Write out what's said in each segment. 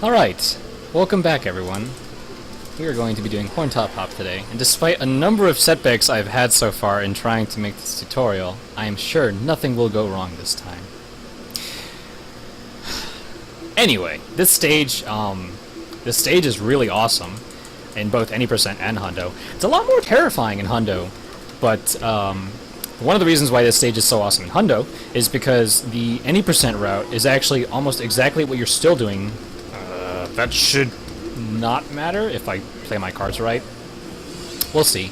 Alright, welcome back everyone. We are going to be doing Horn Top Hop today, and despite a number of setbacks I've had so far in trying to make this tutorial, I am sure nothing will go wrong this time. Anyway, this stage is really awesome in both any percent and hundo. It's a lot more terrifying in hundo, but one of the reasons why this stage is so awesome in hundo is because the any percent route is actually almost exactly what you're still doing. That should not matter if I play my cards right. We'll see.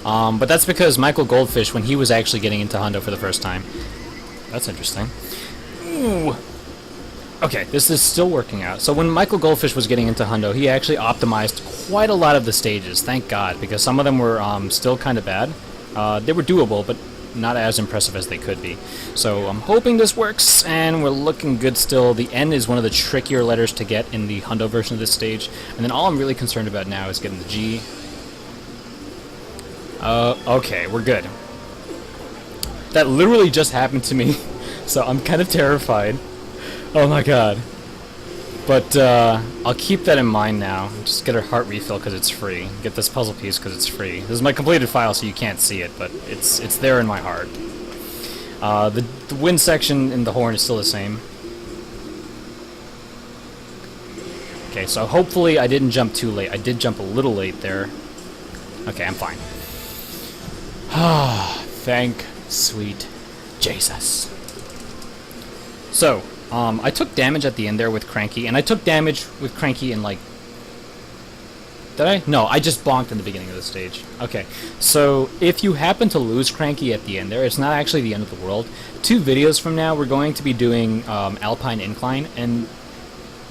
But that's because Michael Goldfish, when he was actually getting into hundo for the first time... That's interesting. Ooh. Okay, this is still working out. So when Michael Goldfish was getting into hundo, he actually optimized quite a lot of the stages, thank God, because some of them were still kind of bad. They were doable, but not as impressive as they could be. So I'm hoping this works, and we're looking good still. The N is one of the trickier letters to get in the hundo version of this stage, and then all I'm really concerned about now is getting the G. Okay, we're good. That literally just happened to me, so I'm kind of terrified. Oh my god. But I'll keep that in mind now. Just get a heart refill because it's free. Get this puzzle piece because it's free. This is my completed file, so you can't see it, but it's there in my heart. The wind section in the horn is still the same. Okay, so hopefully I didn't jump too late. I did jump a little late there. Okay, I'm fine. Ah, thank sweet Jesus. So, I took damage at the end there with Cranky, and I took damage with Cranky in, like... Did I? No, I just bonked in the beginning of the stage. Okay, so if you happen to lose Cranky at the end there, it's not actually the end of the world. 2 videos from now, we're going to be doing Alpine Incline, and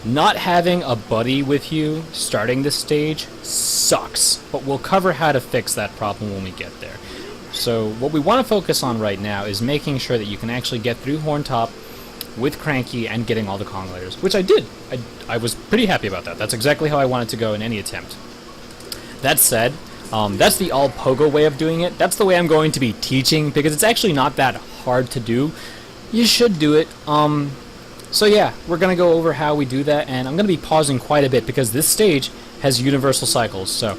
not having a buddy with you starting this stage sucks, but we'll cover how to fix that problem when we get there. So what we want to focus on right now is making sure that you can actually get through Horn Top with Cranky and getting all the Kong letters, which I did. I was pretty happy about that. That's exactly how I wanted to go in any attempt. That said, that's the all pogo way of doing it. That's the way I'm going to be teaching, because it's actually not that hard to do. You should do it. So yeah, we're going to go over how we do that, and I'm going to be pausing quite a bit because this stage has universal cycles. So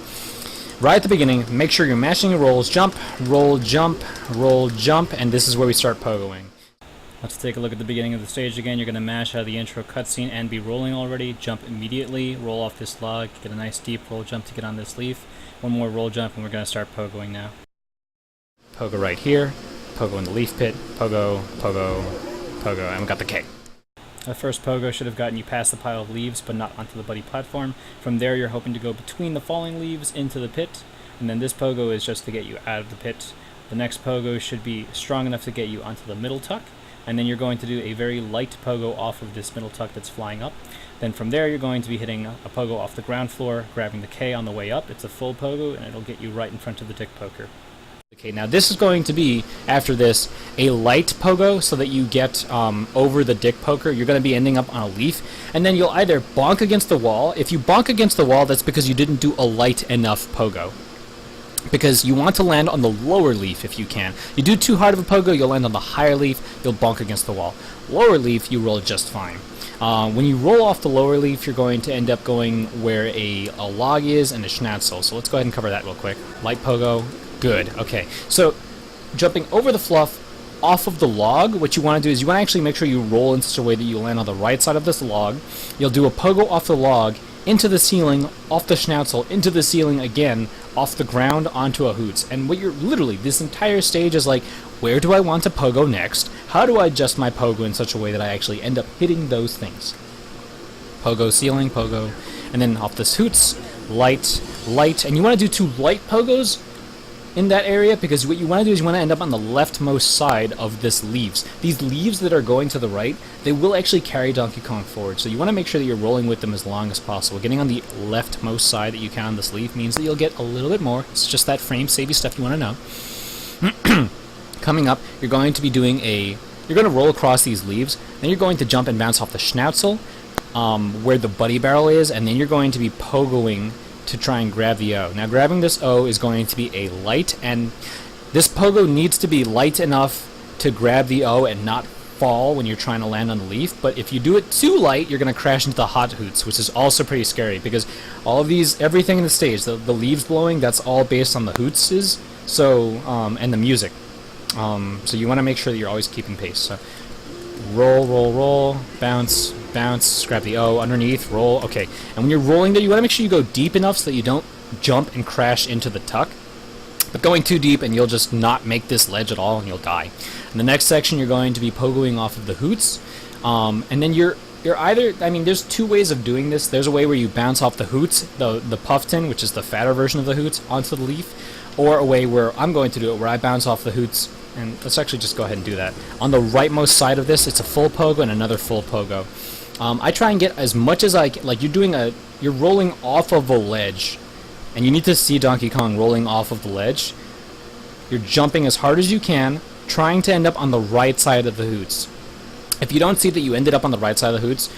right at the beginning, make sure you're mashing your rolls, jump, roll, jump, and this is where we start pogoing. Let's take a look at the beginning of the stage again. You're going to mash out of the intro cutscene and be rolling already. Jump immediately, roll off this log, get a nice deep roll jump to get on this leaf. One more roll jump and we're going to start pogoing now. Pogo right here, pogo in the leaf pit, pogo, pogo, pogo, and we got the K. The first pogo should have gotten you past the pile of leaves, but not onto the buddy platform. From there you're hoping to go between the falling leaves into the pit, and then this pogo is just to get you out of the pit. The next pogo should be strong enough to get you onto the middle tuck, and then you're going to do a very light pogo off of this middle tuck that's flying up. Then from there you're going to be hitting a pogo off the ground floor, grabbing the K on the way up. It's a full pogo, and it'll get you right in front of the dick poker. Okay, now this is going to be, after this, a light pogo, so that you get over the dick poker. You're going to be ending up on a leaf, and then you'll either bonk against the wall. If you bonk against the wall, that's because you didn't do a light enough pogo, because you want to land on the lower leaf if you can. You do too hard of a pogo, you'll land on the higher leaf, you'll bonk against the wall. Lower leaf, you roll just fine. When you roll off the lower leaf, you're going to end up going where a log is and a schnatzel. So let's go ahead and cover that real quick. Light pogo, good. Okay, so jumping over the fluff off of the log, what you want to do is you want to actually make sure you roll in such a way that you land on the right side of this log. You'll do a pogo off the log, into the ceiling, off the schnatzel, into the ceiling again, off the ground, onto a hoots. And what you're literally, this entire stage is like, where do I want to pogo next? How do I adjust my pogo in such a way that I actually end up hitting those things? Pogo, ceiling, pogo, and then off this hoots, light, light, and you want to do 2 light pogos in that area, because what you want to do is you want to end up on the leftmost side of this leaves. These leaves that are going to the right, they will actually carry Donkey Kong forward, so you want to make sure that you're rolling with them as long as possible. Getting on the leftmost side that you can on this leaf means that you'll get a little bit more. It's just that frame savey stuff you want to know. Coming up, you're going to be doing you're going to roll across these leaves, then you're going to jump and bounce off the schnatzel, where the buddy barrel is, and then you're going to be pogoing to try and grab the O. Now grabbing this O is going to be a light, and this pogo needs to be light enough to grab the O and not fall when you're trying to land on the leaf, but if you do it too light, you're going to crash into the hot hoots, which is also pretty scary, because all of these, everything in the stage, the leaves blowing, that's all based on the hoots so, and the music. So you want to make sure that you're always keeping pace. So roll, roll, roll, bounce, bounce, grab the O, underneath, roll, okay. And when you're rolling there, you want to make sure you go deep enough so that you don't jump and crash into the tuck. But going too deep and you'll just not make this ledge at all and you'll die. In the next section, you're going to be pogoing off of the hoots. And then you're either, I mean, there's two ways of doing this. There's a way where you bounce off the hoots, the puffton, which is the fatter version of the hoots, onto the leaf. Or a way where I'm going to do it, where I bounce off the hoots. And let's actually just go ahead and do that. On the rightmost side of this, it's a full pogo and another full pogo. I try and get as much as I can. Like, you're rolling off of a ledge. And you need to see Donkey Kong rolling off of the ledge. You're jumping as hard as you can, trying to end up on the right side of the hoots. If you don't see that you ended up on the right side of the hoots,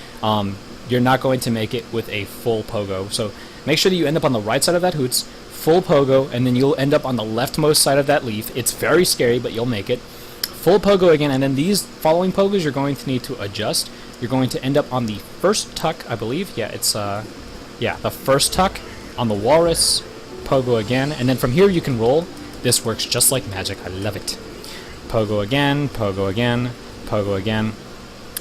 you're not going to make it with a full pogo. So make sure that you end up on the right side of that hoots, full pogo, and then you'll end up on the leftmost side of that leaf. It's very scary, but you'll make it. Full pogo again, and then these following pogos you're going to need to adjust. You're going to end up on the first tuck, I believe. Yeah, it's the first tuck. On the walrus, pogo again, and then from here you can roll. This works just like magic. I love it. Pogo again, pogo again, pogo again.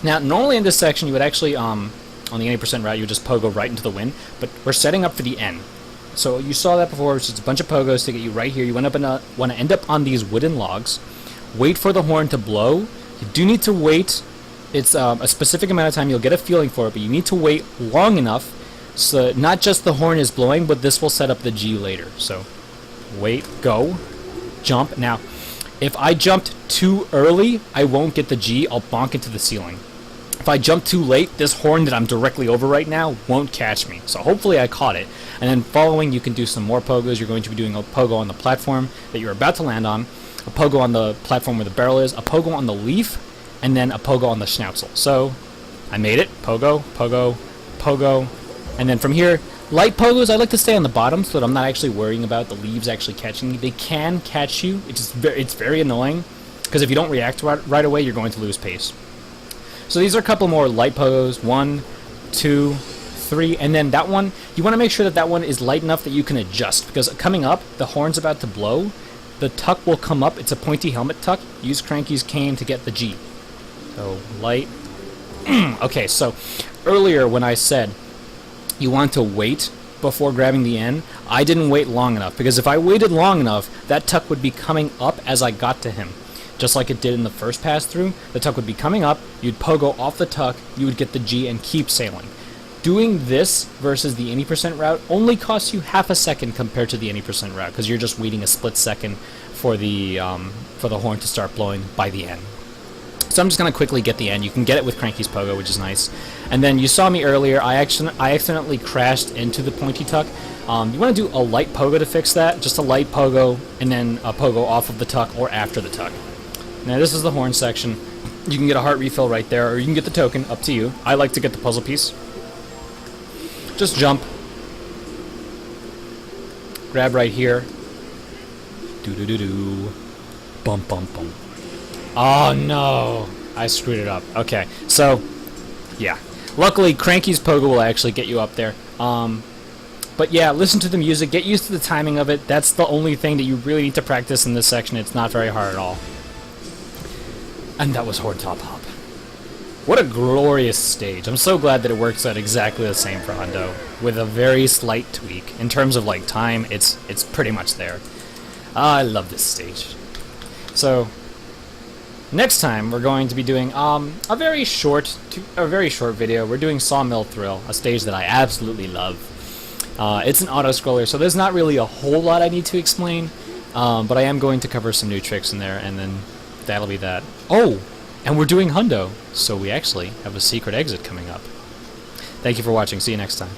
Now, normally in this section you would actually, on the 80% route, you would just pogo right into the wind, but we're setting up for the end. So you saw that before, which is a bunch of pogos to get you right here. You want to end up on these wooden logs. Wait for the horn to blow. You do need to wait. It's a specific amount of time. You'll get a feeling for it, but you need to wait long enough so not just the horn is blowing, but this will set up the G later. So wait, go, jump. Now, if I jumped too early, I won't get the G. I'll bonk into the ceiling. If I jump too late, this horn that I'm directly over right now won't catch me. So hopefully I caught it. And then following, you can do some more pogos. You're going to be doing a pogo on the platform that you're about to land on, a pogo on the platform where the barrel is, a pogo on the leaf, and then a pogo on the schnauzel. So I made it. Pogo, pogo, pogo. And then from here, light pogos, I like to stay on the bottom so that I'm not actually worrying about the leaves actually catching me. They can catch you. It's very annoying, because if you don't react right away, you're going to lose pace. So these are a couple more light pogos. 1, 2, 3, and then that one, you want to make sure that that one is light enough that you can adjust, because coming up, the horn's about to blow, the tuck will come up. It's a pointy helmet tuck. Use Cranky's cane to get the G. So light. Okay, so earlier when I said you want to wait before grabbing the N, I didn't wait long enough, because if I waited long enough, that tuck would be coming up as I got to him. Just like it did in the first pass through, the tuck would be coming up, you'd pogo off the tuck, you would get the G and keep sailing. Doing this versus the 80% route only costs you half a second compared to the 80% route, because you're just waiting a split second for the horn to start blowing by the end. So I'm just going to quickly get the end. You can get it with Cranky's pogo, which is nice. And then you saw me earlier, I accidentally crashed into the pointy tuck. You want to do a light pogo to fix that, just a light pogo, and then a pogo off of the tuck or after the tuck. Now this is the horn section. You can get a heart refill right there, or you can get the token, up to you. I like to get the puzzle piece. Just jump. Grab right here. Do-do-do-do. Bump, bump, bump. Oh no! I screwed it up. Okay, so, yeah. Luckily, Cranky's pogo will actually get you up there. But yeah, listen to the music, get used to the timing of it. That's the only thing that you really need to practice in this section. It's not very hard at all. And that was Horn Top Hop. What a glorious stage. I'm so glad that it works out exactly the same for Hundo, with a very slight tweak. In terms of like time, it's pretty much there. I love this stage. So next time we're going to be doing a very short video. We're doing Sawmill Thrill, a stage that I absolutely love. It's an auto-scroller, so there's not really a whole lot I need to explain, but I am going to cover some new tricks in there, and then that'll be that. Oh, and we're doing Hundo, so we actually have a secret exit coming up. Thank you for watching. See you next time.